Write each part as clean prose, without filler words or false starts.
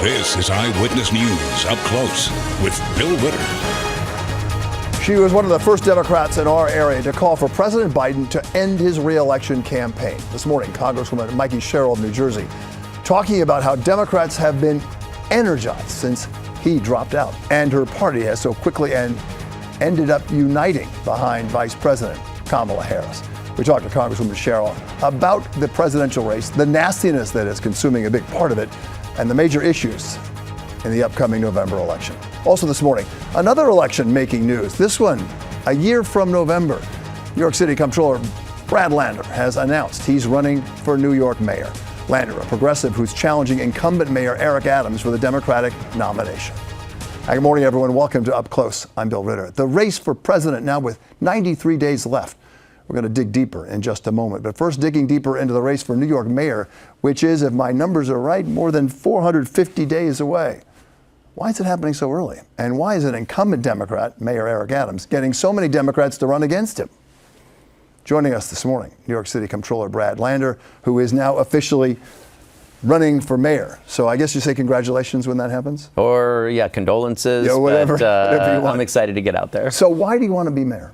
This is Eyewitness News Up Close with Bill Ritter. She was one of the first Democrats in our area to call for President Biden to end his re-election campaign. This morning, Congresswoman Mikey Sherrill of New Jersey talking about how Democrats have been energized since he dropped out and her party has so quickly ended up uniting behind Vice President Kamala Harris. We talked to Congresswoman Sherrill about the presidential race, the nastiness that is consuming a big part of it, and the major issues in the upcoming November election. Also this morning, another election making news. This one, a year from November. New York City Comptroller Brad Lander has announced he's running for New York mayor. Lander, a progressive who's challenging incumbent Mayor Eric Adams for the Democratic nomination. Good morning, everyone. Welcome to Up Close. I'm Bill Ritter. The race for president now with 93 days left. We're going to dig deeper in just a moment. But first, digging deeper into the race for New York mayor, which is, if my numbers are right, more than 450 days away. Why is it happening so early? And why is an incumbent Democrat, Mayor Eric Adams, getting so many Democrats to run against him? Joining us this morning, New York City Comptroller Brad Lander, who is now officially running for mayor. So I guess you say congratulations when that happens? Or, yeah, condolences. Yeah, whatever, whatever you want. I'm excited to get out there. So why do you want to be mayor?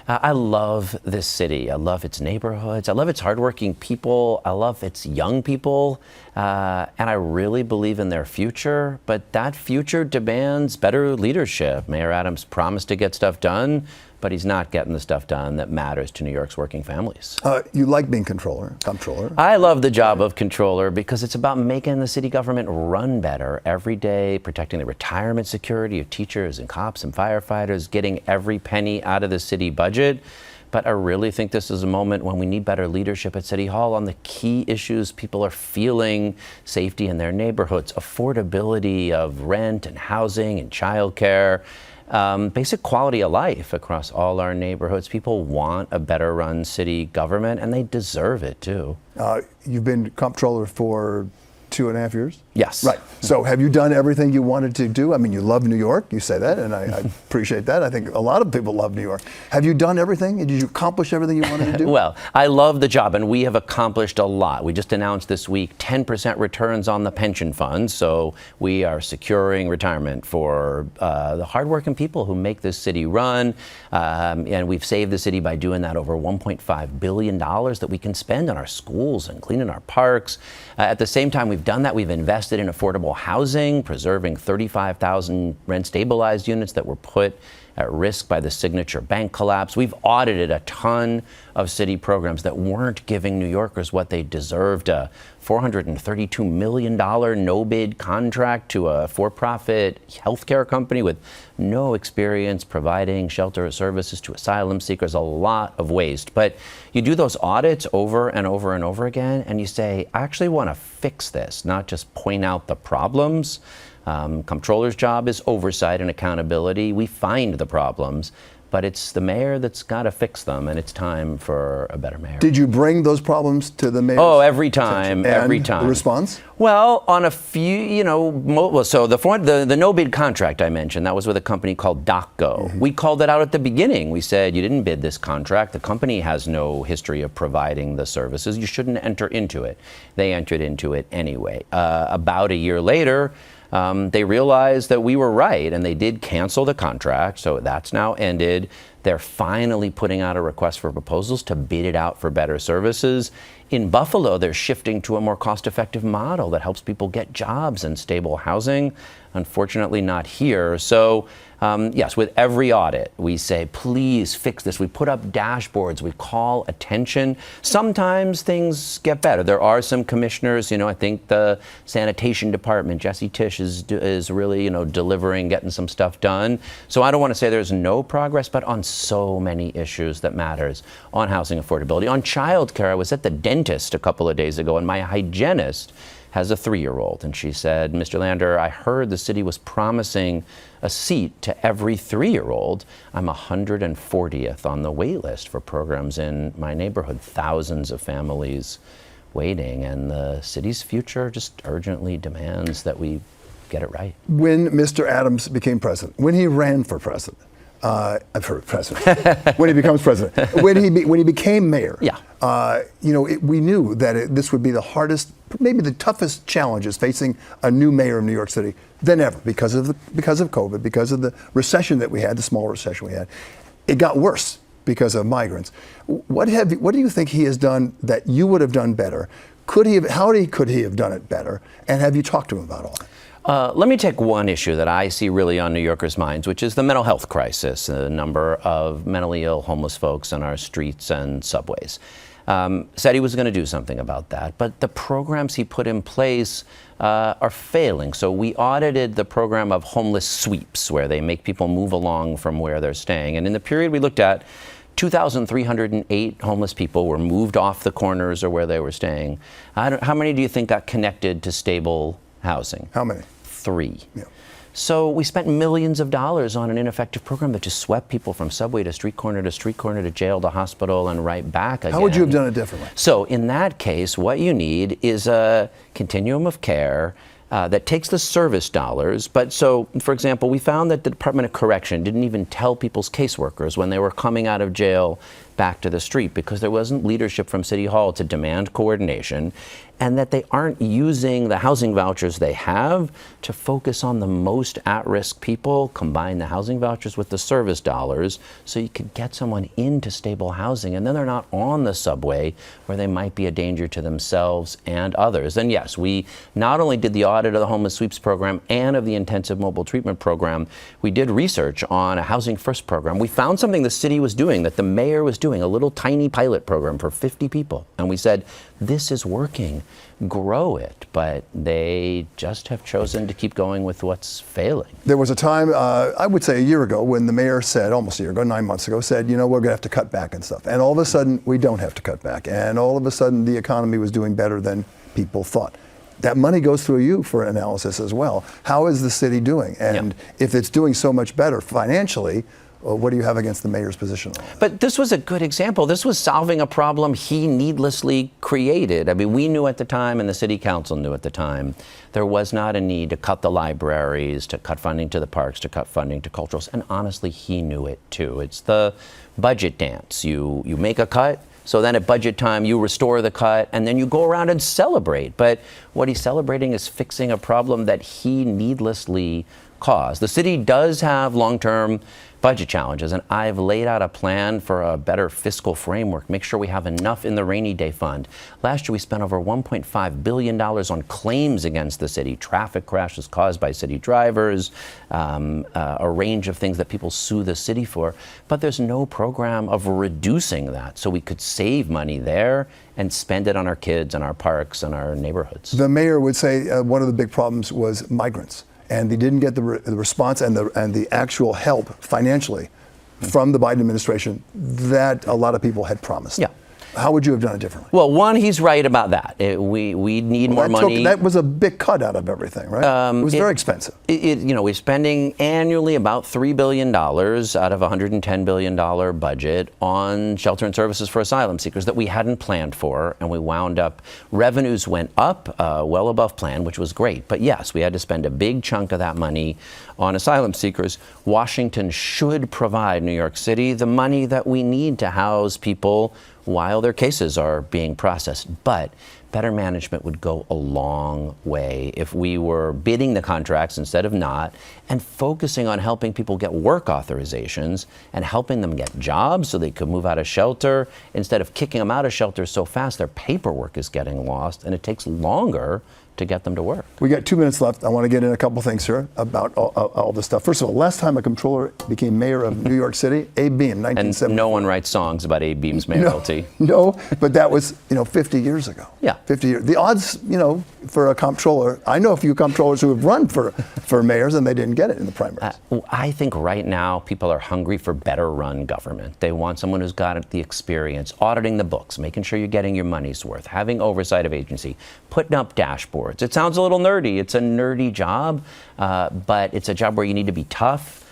I love this city. I love its neighborhoods. I love its hardworking people. I love its young people. And I really believe in their future. But that future demands better leadership. Mayor Adams promised to get stuff done, but he's not getting the stuff done that matters to New York's working families. You like being comptroller? I love the job of comptroller because it's about making the city government run better every day, protecting the retirement security of teachers and cops and firefighters, getting every penny out of the city budget. But I really think this is a moment when we need better leadership at City Hall on the key issues people are feeling: safety in their neighborhoods, affordability of rent and housing and childcare. Basic quality of life across all our neighborhoods. People want a better run city government, and they deserve it too. You've been comptroller for 2.5 years? Yes. Right. So have you done everything you wanted to do? I mean, you love New York, you say that, and I appreciate that. I think a lot of people love New York. Have you done everything? Did you accomplish everything you wanted to do? Well, I love the job, and we have accomplished a lot. We just announced this week 10% returns on the pension fund, so we are securing retirement for the hardworking people who make this city run, and we've saved the city by doing that over $1.5 billion that we can spend on our schools and cleaning our parks. At the same time we've done that, we've invested in affordable housing, preserving 35,000 rent-stabilized units that were put at risk by the Signature Bank collapse. We've audited a ton of city programs that weren't giving New Yorkers what they deserved. A $432 million no-bid contract to a for-profit healthcare company with no experience providing shelter services to asylum seekers. A lot of waste. But you do those audits over and over and over again, and you say, I actually want to fix this, not just point out the problems. Comptroller's job is oversight and accountability. We find the problems, but it's the mayor that's got to fix them, and it's time for a better mayor. Did you bring those problems to the mayor? Oh, every time, every time. The response? Well, on a few, so the no-bid contract I mentioned, that was with a company called DocGo. Mm-hmm. We called it out at the beginning. We said, you didn't bid this contract. The company has no history of providing the services. You shouldn't enter into it. They entered into it anyway. About a year later, they realized that we were right, and they did cancel the contract, so that's now ended. They're finally putting out a request for proposals to bid it out for better services. In Buffalo, they're shifting to a more cost-effective model that helps people get jobs and stable housing. Unfortunately, not here. So, yes, with every audit, we say, please fix this. We put up dashboards. We call attention. Sometimes things get better. There are some commissioners, I think the sanitation department, Jesse Tisch, is really, delivering, getting some stuff done. So I don't want to say there's no progress, but on so many issues that matters. On housing affordability, on childcare. I was at the dentist a couple of days ago, and my hygienist has a 3-year-old, and she said, Mr. Lander, I heard the city was promising a seat to every 3-year-old. I'm 140th on the wait list for programs in my neighborhood. Thousands of families waiting, and the city's future just urgently demands that we get it right. When Mr. Adams became president, when he ran for president, I've heard president. When he becomes president. When he became mayor, Yeah. We knew that this would be the hardest, maybe the toughest challenges facing a new mayor of New York City than ever because of COVID, because of the recession that we had, the small recession we had. It got worse because of migrants. What do you think he has done that you would have done better? Could he have done it better? And have you talked to him about all that? Let me take one issue that I see really on New Yorkers' minds, which is the mental health crisis, the number of mentally ill homeless folks on our streets and subways. Said he was going to do something about that, but the programs he put in place are failing. So we audited the program of homeless sweeps, where they make people move along from where they're staying. And in the period we looked at, 2,308 homeless people were moved off the corners or where they were staying. How many do you think got connected to stable housing? How many? 3. Yeah. So we spent millions of dollars on an ineffective program that just swept people from subway to street corner to jail to hospital and right back again. How would you have done it differently? So in that case, what you need is a continuum of care that takes the service dollars. But so, for example, we found that the Department of Correction didn't even tell people's caseworkers when they were coming out of jail back to the street, because there wasn't leadership from City Hall to demand coordination, and that they aren't using the housing vouchers they have to focus on the most at-risk people, combine the housing vouchers with the service dollars so you could get someone into stable housing, and then they're not on the subway where they might be a danger to themselves and others. And yes, we not only did the audit of the homeless sweeps program and of the intensive mobile treatment program, we did research on a housing first program. We found something the city was doing, that the mayor was doing, a little tiny pilot program for 50 people. And we said, this is working, grow it. But they just have chosen to keep going with what's failing. There was a time, I would say a year ago, when the mayor said, almost a year ago, 9 months ago, said, we're going to have to cut back and stuff. And all of a sudden, we don't have to cut back. And all of a sudden, the economy was doing better than people thought. That money goes through you for analysis as well. How is the city doing? And if it's doing so much better financially, what do you have against the mayor's position on that? But this was a good example. This was solving a problem he needlessly created. I mean, we knew at the time, and the city council knew at the time, there was not a need to cut the libraries, to cut funding to the parks, to cut funding to culturals. And honestly, he knew it too. It's the budget dance. You make a cut, so then at budget time, you restore the cut, and then you go around and celebrate. But what he's celebrating is fixing a problem that he needlessly caused. The city does have long-term budget challenges, and I've laid out a plan for a better fiscal framework, make sure we have enough in the rainy day fund. Last year we spent over $1.5 billion on claims against the city, traffic crashes caused by city drivers, a range of things that people sue the city for, but there's no program of reducing that so we could save money there and spend it on our kids and our parks and our neighborhoods. The mayor would say one of the big problems was migrants. And they didn't get the response and the actual help financially from the Biden administration that a lot of people had promised. Yeah. How would you have done it differently? Well, one, he's right about that. We need more money. That was a big cut out of everything, right? It was very expensive. We're spending annually about $3 billion out of a $110 billion budget on shelter and services for asylum seekers that we hadn't planned for, and we wound up, revenues went up well above plan, which was great. But yes, we had to spend a big chunk of that money on asylum seekers. Washington should provide New York City the money that we need to house people while their cases are being processed. But better management would go a long way if we were bidding the contracts instead of not, and focusing on helping people get work authorizations and helping them get jobs so they could move out of shelter, instead of kicking them out of shelter so fast their paperwork is getting lost and it takes longer to get them to work. We got 2 minutes left. I want to get in a couple things here about all this stuff. First of all, last time a comptroller became mayor of New York City, Abe Beame, 1970. And no one writes songs about Abe Beame's mayoralty. No, but that was 50 years ago. Yeah. 50 years. The odds, for a comptroller, I know a few comptrollers who have run for mayors and they didn't get it in the primaries. I think right now people are hungry for better run government. They want someone who's got the experience, auditing the books, making sure you're getting your money's worth, having oversight of agency, putting up dashboards. It sounds a little nerdy. It's a nerdy job, but it's a job where you need to be tough,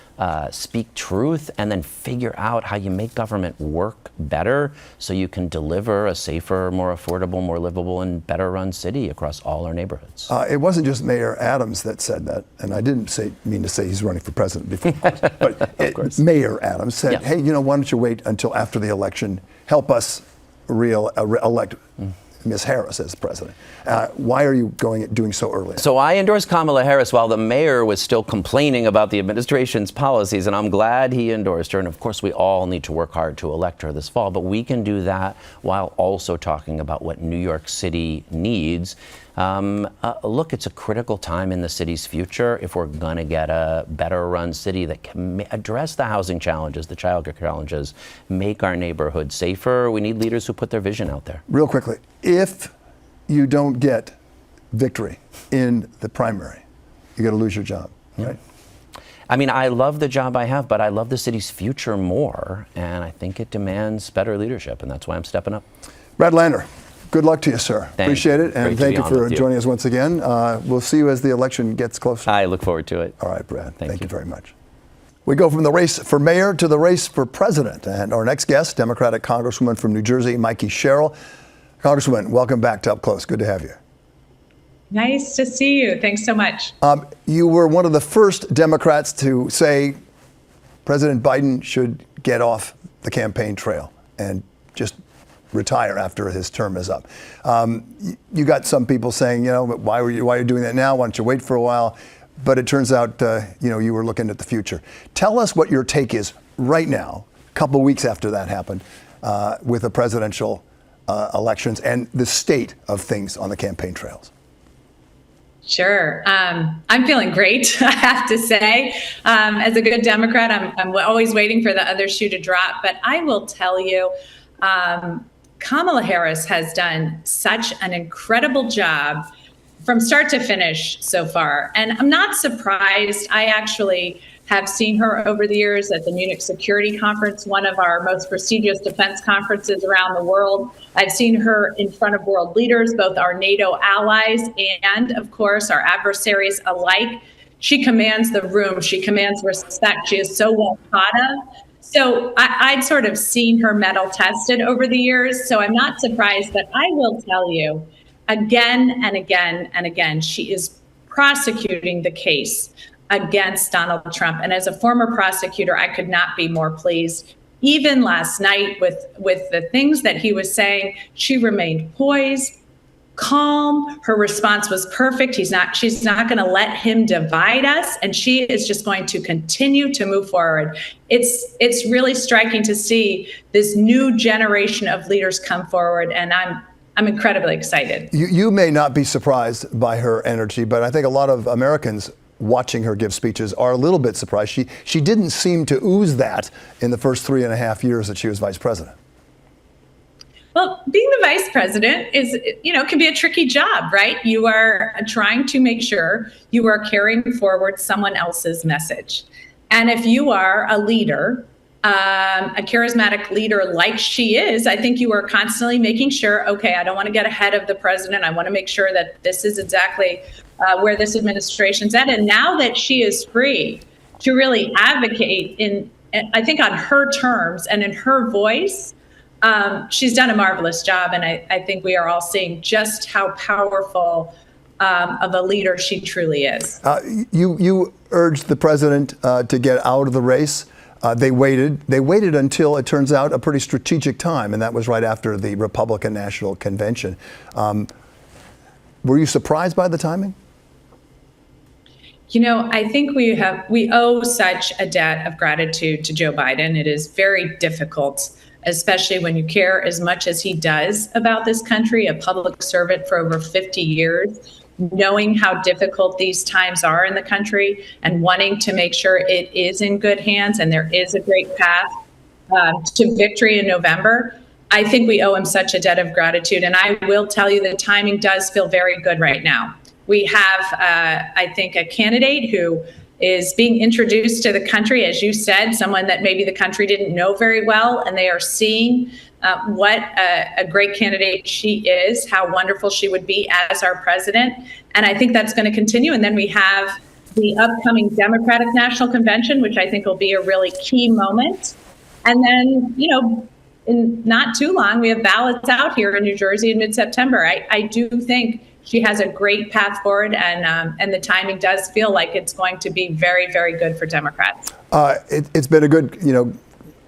speak truth, and then figure out how you make government work better so you can deliver a safer, more affordable, more livable, and better run city across all our neighborhoods. It wasn't just Mayor Adams that said that, and I didn't mean to say he's running for president before, but Mayor Adams said, hey, why don't you wait until after the election, help us elect Ms. Harris as president. Why are you doing so early? So I endorsed Kamala Harris while the mayor was still complaining about the administration's policies, and I'm glad he endorsed her. And of course, we all need to work hard to elect her this fall, but we can do that while also talking about what New York City needs. Look, it's a critical time in the city's future if we're going to get a better run city that can address the housing challenges, the childcare challenges, make our neighborhood safer. We need leaders who put their vision out there. Real quickly, if you don't get victory in the primary, you're going to lose your job, right? I mean, I love the job I have, but I love the city's future more, and I think it demands better leadership, and that's why I'm stepping up. Brad Lander, good luck to you, sir. Thanks. Appreciate it, and thank you for joining us once again. We'll see you as the election gets closer. I look forward to it. All right, Brad. Thank you very much. We go from the race for mayor to the race for president, and our next guest, Democratic Congresswoman from New Jersey, Mikey Sherrill. Congresswoman, welcome back to Up Close. Good to have you. Nice to see you. Thanks so much. You were one of the first Democrats to say President Biden should get off the campaign trail and just retire after his term is up. You got some people saying, why are you doing that now? Why don't you wait for a while? But it turns out, you were looking at the future. Tell us what your take is right now, a couple of weeks after that happened, with the presidential elections and the state of things on the campaign trails. Sure. I'm feeling great, I have to say. As a good Democrat, I'm always waiting for the other shoe to drop. But I will tell you, Kamala Harris has done such an incredible job from start to finish so far. And I'm not surprised. I actually have seen her over the years at the Munich Security Conference, one of our most prestigious defense conferences around the world. I've seen her in front of world leaders, both our NATO allies and, of course, our adversaries alike. She commands the room. She commands respect. She is so well thought of. So I'd sort of seen her mettle tested over the years. So I'm not surprised, but I will tell you again and again and again, she is prosecuting the case against Donald Trump. And as a former prosecutor, I could not be more pleased. Even last night with the things that he was saying, she remained poised, calm. Her response was perfect. She's not going to let him divide us. And she is just going to continue to move forward. It's really striking to see this new generation of leaders come forward. And I'm incredibly excited. You may not be surprised by her energy, but I think a lot of Americans watching her give speeches are a little bit surprised. She didn't seem to ooze that in the first 3.5 years that she was vice president. Well, being the vice president can be a tricky job, right? You are trying to make sure you are carrying forward someone else's message. And if you are a leader, a charismatic leader like she is, I think you are constantly making sure, okay, I don't want to get ahead of the president. I want to make sure that this is exactly where this administration's at. And now that she is free to really advocate I think on her terms and in her voice, she's done a marvelous job. And I think we are all seeing just how powerful of a leader she truly is. You urged the president to get out of the race. They waited until, it turns out, a pretty strategic time, and that was right after the Republican National Convention. Were you surprised by the timing? I think we owe such a debt of gratitude to Joe Biden. It is very difficult, especially when you care as much as he does about this country, a public servant for over 50 years, knowing how difficult these times are in the country and wanting to make sure it is in good hands and there is a great path to victory in November. I think we owe him such a debt of gratitude. And I will tell you the timing does feel very good right now. We have, I think, a candidate who is being introduced to the country, as you said, someone that maybe the country didn't know very well, and they are seeing what a great candidate she is, how wonderful she would be as our president. And I think that's going to continue. And then we have the upcoming Democratic National Convention, which I think will be a really key moment. And then, in not too long, we have ballots out here in New Jersey in mid-September. I do think she has a great path forward, and the timing does feel like it's going to be very, very good for Democrats. It's been a good,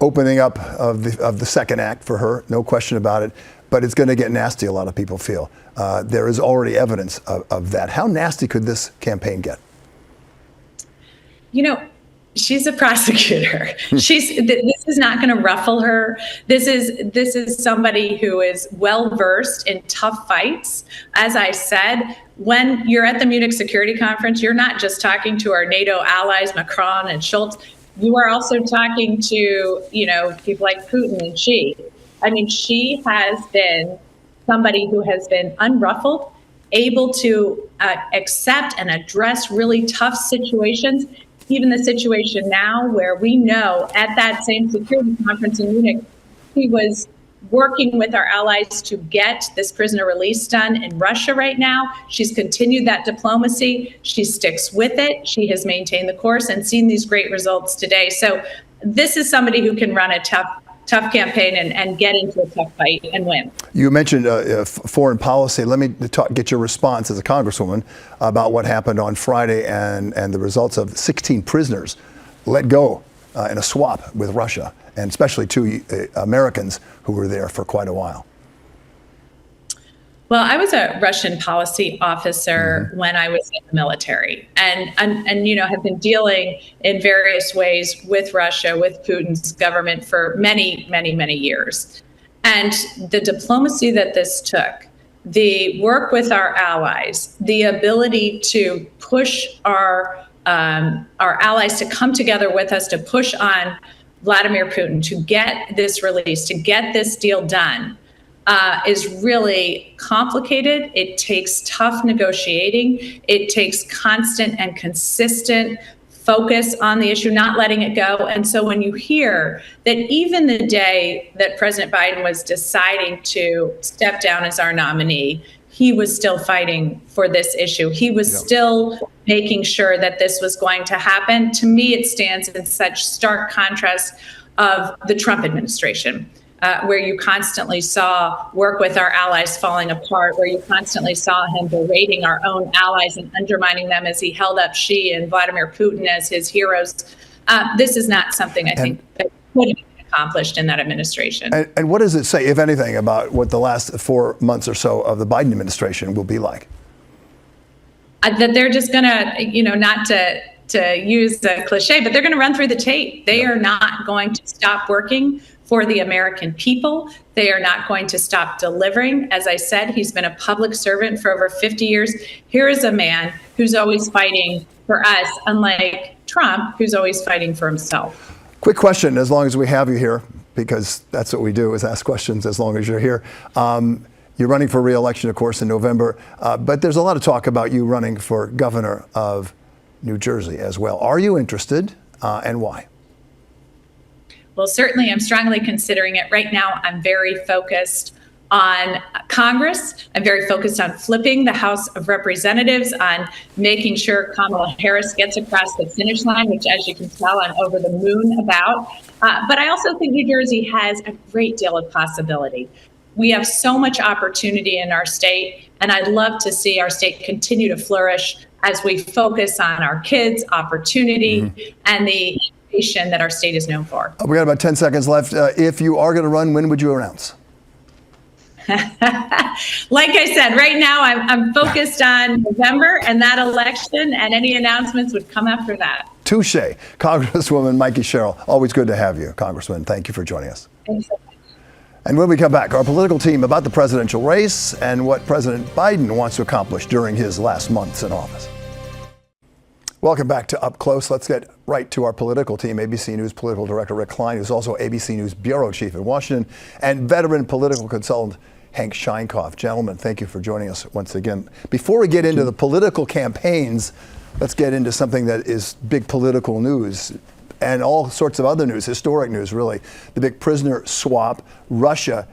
opening up of the second act for her, no question about it. But it's going to get nasty, a lot of people feel. There is already evidence of that. How nasty could this campaign get? She's a prosecutor. This is not going to ruffle her. This is somebody who is well versed in tough fights. As I said, when you're at the Munich Security Conference, you're not just talking to our NATO allies, Macron and Schultz. You are also talking to, people like Putin and Xi. I mean, she has been somebody who has been unruffled, able to accept and address really tough situations. Even the situation now where we know at that same security conference in Munich, he was working with our allies to get this prisoner release done in Russia right now. She's continued that diplomacy. She sticks with it. She has maintained the course and seen these great results today. So this is somebody who can run a tough campaign and get into a tough fight and win. You mentioned foreign policy. Let me get your response as a congresswoman about what happened on Friday and the results of 16 prisoners let go in a swap with Russia, and especially 2 Americans who were there for quite a while. Well, I was a Russian policy officer when I was in the military, and have been dealing in various ways with Russia, with Putin's government for many, many, many years. And the diplomacy that this took, the work with our allies, the ability to push our allies to come together with us, to push on Vladimir Putin, to get this release, to get this deal done, is really complicated. It takes tough negotiating. It takes constant and consistent focus on the issue, not letting it go. And so when you hear that even the day that President Biden was deciding to step down as our nominee, he was still fighting for this issue. He was still making sure that this was going to happen. To me, it stands in such stark contrast of the Trump administration. Where you constantly saw work with our allies falling apart, where you constantly saw him berating our own allies and undermining them as he held up Xi and Vladimir Putin as his heroes. This is not something I think that could have been accomplished in that administration. And what does it say, if anything, about what the last 4 months or so of the Biden administration will be like? That they're just going to, not to use the cliche, but they're going to run through the tape. They are not going to stop working for the American people. They are not going to stop delivering. As I said, he's been a public servant for over 50 years. Here is a man who's always fighting for us, unlike Trump, who's always fighting for himself. Quick question, as long as we have you here, because that's what we do, is ask questions as long as you're here. You're running for re-election, of course, in November, but there's a lot of talk about you running for governor of New Jersey as well. Are you interested, and why? Well, certainly I'm strongly considering it. Right now, I'm very focused on Congress. I'm very focused on flipping the House of Representatives, on making sure Kamala Harris gets across the finish line, which, as you can tell, I'm over the moon about. But I also think New Jersey has a great deal of possibility. We have so much opportunity in our state, and I'd love to see our state continue to flourish as we focus on our kids' opportunity and the that our state is known for. We got about 10 seconds left. If you are going to run, when would you announce? Like I said, right now I'm focused on November and that election, and any announcements would come after that. Touche. Congresswoman Mikey Sherrill, always good to have you, Congressman. Thank you for joining us. Thanks so much. And when we come back, our political team about the presidential race and what President Biden wants to accomplish during his last months in office. Welcome back to Up Close. Let's get right to our political team. ABC News political director Rick Klein, who's also ABC News bureau chief in Washington, and veteran political consultant Hank Scheinkoff. Gentlemen, thank you for joining us once again. Before we get into the political campaigns, let's get into something that is big political news and all sorts of other news, historic news really. The big prisoner swap, Russia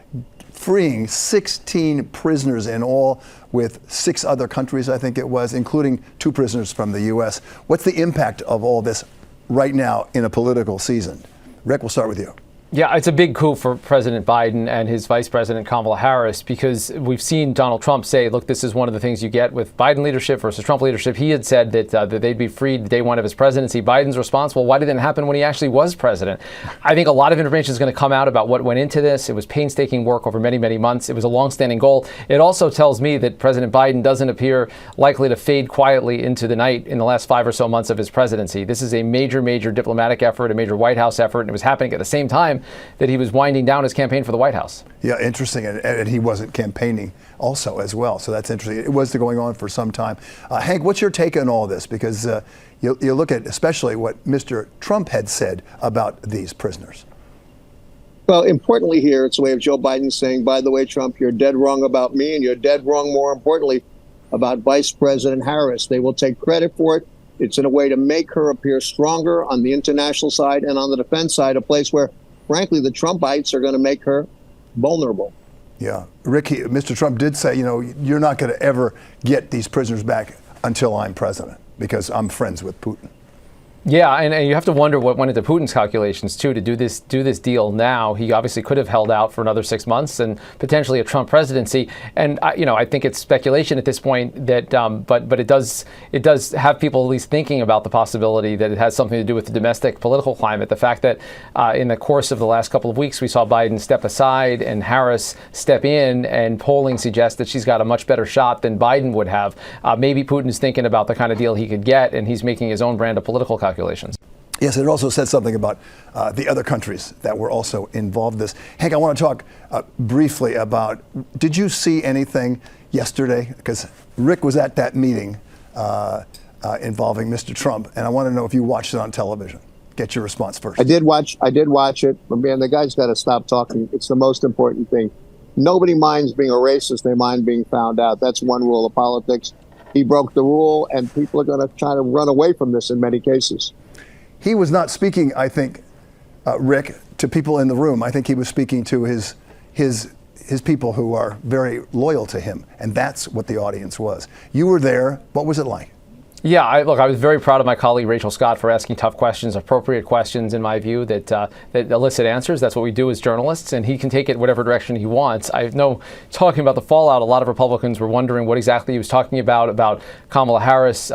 freeing 16 prisoners in all, with 6 other countries, I think it was, including 2 prisoners from the U.S. What's the impact of all this right now in a political season? Rick, we'll start with you. Yeah, it's a big coup for President Biden and his Vice President Kamala Harris, because we've seen Donald Trump say, look, this is one of the things you get with Biden leadership versus Trump leadership. He had said that they'd be freed day one of his presidency. Biden's response, well, why didn't it happen when he actually was president? I think a lot of information is going to come out about what went into this. It was painstaking work over many, many months. It was a longstanding goal. It also tells me that President Biden doesn't appear likely to fade quietly into the night in the last 5 or so months of his presidency. This is a major, major diplomatic effort, a major White House effort, and it was happening at the same time that he was winding down his campaign for the White House. Yeah, interesting. And he wasn't campaigning also as well. So that's interesting. It was going on for some time. Hank, what's your take on all this? Because you look at especially what Mr. Trump had said about these prisoners. Well, importantly here, it's a way of Joe Biden saying, by the way, Trump, you're dead wrong about me, and you're dead wrong, more importantly, about Vice President Harris. They will take credit for it. It's in a way to make her appear stronger on the international side and on the defense side, a place where, frankly, the Trumpites are going to make her vulnerable. Yeah. Ricky, Mr. Trump did say, you're not going to ever get these prisoners back until I'm president, because I'm friends with Putin. Yeah, and you have to wonder what went into Putin's calculations too to do this deal now. He obviously could have held out for another 6 months and potentially a Trump presidency. And I think it's speculation at this point that, but it does have people at least thinking about the possibility that it has something to do with the domestic political climate. The fact that in the course of the last couple of weeks we saw Biden step aside and Harris step in, and polling suggests that she's got a much better shot than Biden would have. Maybe Putin is thinking about the kind of deal he could get, and he's making his own brand of political calculations. Yes, it also said something about the other countries that were also involved in this. Hank, I want to talk briefly about, did you see anything yesterday? Because Rick was at that meeting involving Mr. Trump, and I want to know if you watched it on television. Get your response first. I did watch it, but man, the guy's got to stop talking. It's the most important thing. Nobody minds being a racist. They mind being found out. That's one rule of politics. He broke the rule, and people are going to try to run away from this in many cases. He was not speaking, I think, Rick, to people in the room. I think he was speaking to his people who are very loyal to him, and that's what the audience was. You were there. What was it like? Yeah, I was very proud of my colleague Rachel Scott for asking tough questions, appropriate questions, in my view, that elicit answers. That's what we do as journalists, and he can take it whatever direction he wants. I know, talking about the fallout, a lot of Republicans were wondering what exactly he was talking about Kamala Harris,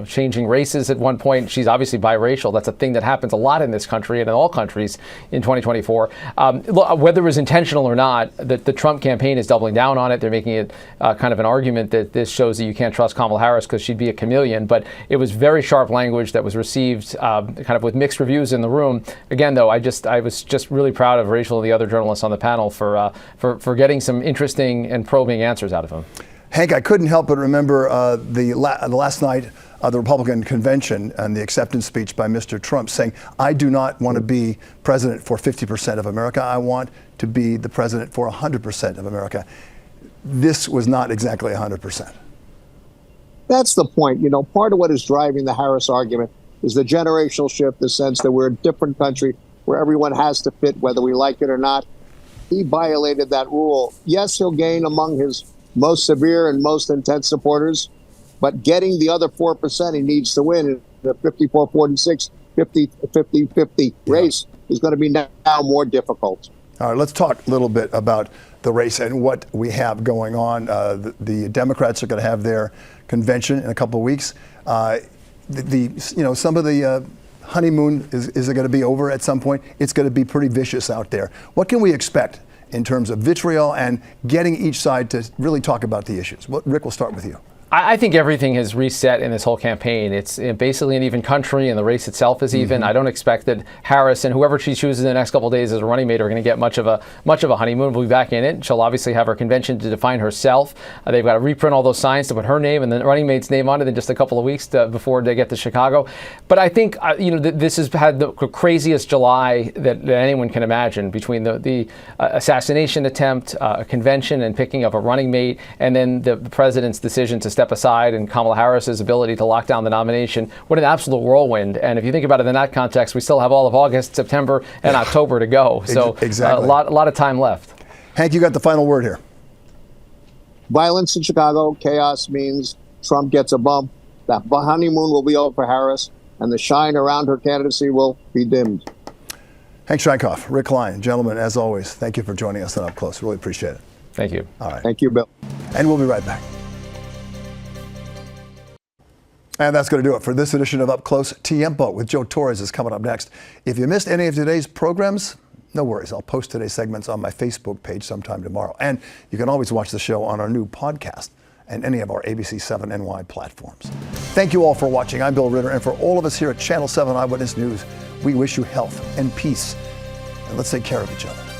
changing races at one point. She's obviously biracial. That's a thing that happens a lot in this country and in all countries in 2024. Whether it was intentional or not, the Trump campaign is doubling down on it. They're making it kind of an argument that this shows that you can't trust Kamala Harris because she'd be a chameleon, but it was very sharp language that was received kind of with mixed reviews in the room. Again, though, I was just really proud of Rachel and the other journalists on the panel for getting some interesting and probing answers out of him. Hank, I couldn't help but remember the last night of the Republican convention and the acceptance speech by Mr. Trump saying, I do not want to be president for 50% of America. I want to be the president for 100% of America. This was not exactly 100%. That's the point. Part of what is driving the Harris argument is the generational shift, the sense that we're a different country where everyone has to fit, whether we like it or not. He violated that rule. Yes, he'll gain among his most severe and most intense supporters, but getting the other 4% he needs to win in the 54-46, 50-50 race is going to be now more difficult. All right, let's talk a little bit about the race and what we have going on. The Democrats are going to have their convention in a couple of weeks. Some of the honeymoon is going to be over at some point. It's going to be pretty vicious out there. What can we expect in terms of vitriol and getting each side to really talk about the issues? Rick, we'll start with you. I think everything has reset in this whole campaign. It's basically an even country, and the race itself is even. I don't expect that Harris and whoever she chooses in the next couple of days as a running mate are going to get much of a honeymoon. We'll be back in it. She'll obviously have her convention to define herself. They've got to reprint all those signs to put her name and the running mate's name on it in just a couple of weeks before they get to Chicago. But I think this has had the craziest July that anyone can imagine, between the assassination attempt, a convention, and picking up a running mate, and then the president's decision to step aside and Kamala Harris's ability to lock down the nomination. What an absolute whirlwind. And if you think about it in that context, we still have all of August, September, and October to go. So exactly. A lot of time left. Hank, you got the final word here. Violence in Chicago, chaos means Trump gets a bump. That honeymoon will be over for Harris, and the shine around her candidacy will be dimmed. Hank Scheinkoff, Rick Klein, gentlemen, as always, thank you for joining us on Up Close. Really appreciate it. Thank you. All right. Thank you, Bill. And we'll be right back. And that's going to do it for this edition of Up Close. Tiempo with Joe Torres is coming up next. If you missed any of today's programs, no worries. I'll post today's segments on my Facebook page sometime tomorrow. And you can always watch the show on our new podcast and any of our ABC7 NY platforms. Thank you all for watching. I'm Bill Ritter, and for all of us here at Channel 7 Eyewitness News, we wish you health and peace. And let's take care of each other.